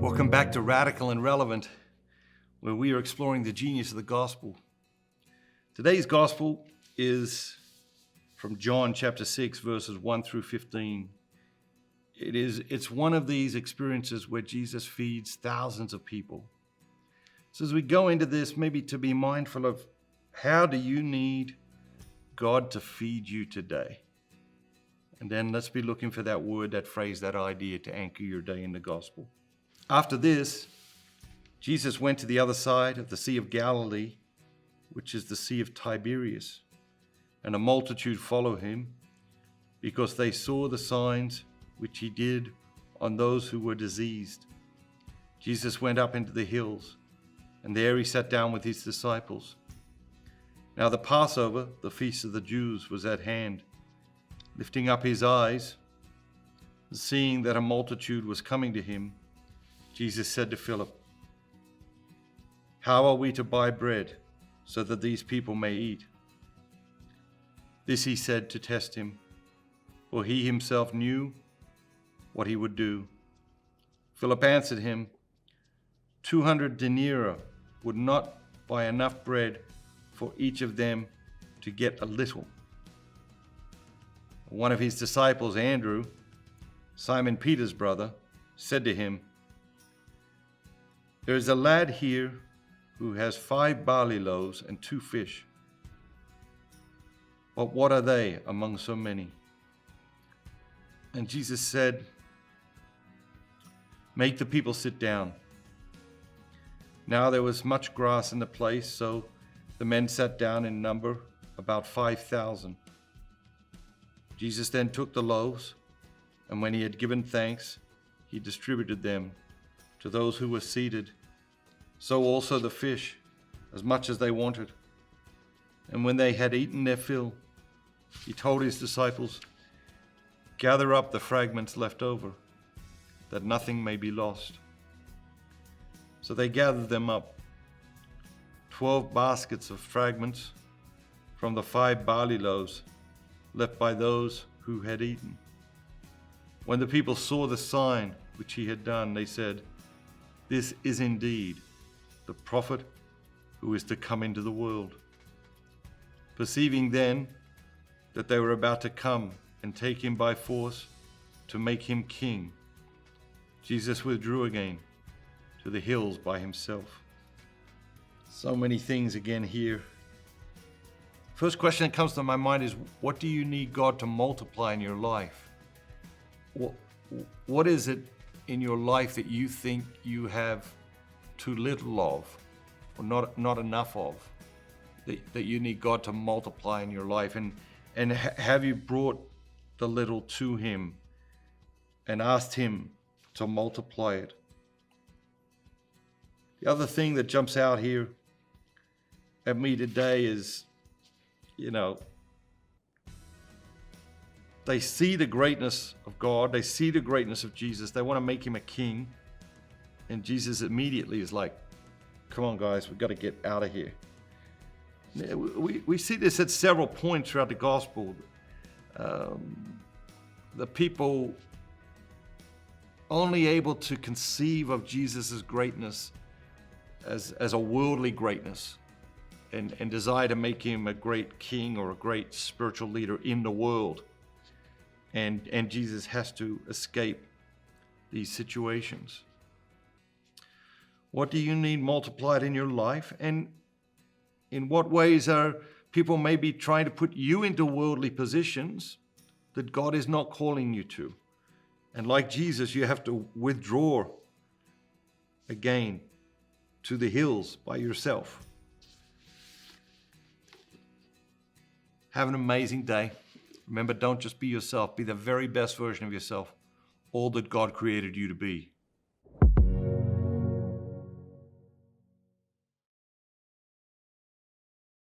Welcome back to Radical and Relevant, where we are exploring the genius of the gospel. Today's gospel is from John chapter 6, verses 1 through 15. It's one of these experiences where Jesus feeds thousands of people. So as we go into this, maybe to be mindful of how do you need God to feed you today? And then let's be looking for that word, that phrase, that idea to anchor your day in the gospel. After this, Jesus went to the other side of the Sea of Galilee, which is the Sea of Tiberias, and a multitude followed him because they saw the signs which he did on those who were diseased. Jesus went up into the hills, and there he sat down with his disciples. Now the Passover, the feast of the Jews, was at hand. Lifting up his eyes, and seeing that a multitude was coming to him, Jesus said to Philip, "How are we to buy bread so that these people may eat?" This he said to test him, for he himself knew what he would do. Philip answered him, 200 denarii would not buy enough bread for each of them to get a little. One of his disciples, Andrew, Simon Peter's brother, said to him, "There is a lad here who has 5 barley loaves and 2 fish. But what are they among so many?" And Jesus said, "Make the people sit down." Now there was much grass in the place, so the men sat down in number, about 5,000. Jesus then took the loaves, and when he had given thanks, he distributed them to those who were seated. So also the fish, as much as they wanted. And when they had eaten their fill, he told his disciples, "Gather up the fragments left over, that nothing may be lost." So they gathered them up, 12 baskets of fragments from the 5 barley loaves left by those who had eaten. When the people saw the sign which he had done, they said, "This is indeed the prophet who is to come into the world." Perceiving then that they were about to come and take him by force to make him king, Jesus withdrew again to the hills by himself. So many things again here. First question that comes to my mind is, what do you need God to multiply in your life? What is it in your life that you think you have too little of, or not enough of, that you need God to multiply in your life? And have you brought the little to him and asked him to multiply it? The other thing that jumps out here at me today is, they see the greatness of God, they see the greatness of Jesus, they want to make him a king, and Jesus immediately is like, "Come on guys, we've got to get out of here." We see this at several points throughout the gospel. The people only able to conceive of Jesus' greatness as a worldly greatness, and desire to make him a great king or a great spiritual leader in the world. And Jesus has to escape these situations. What do you need multiplied in your life? And in what ways are people maybe trying to put you into worldly positions that God is not calling you to? And like Jesus, you have to withdraw again to the hills by yourself. Have an amazing day. Remember, don't just be yourself. Be the very best version of yourself, all that God created you to be.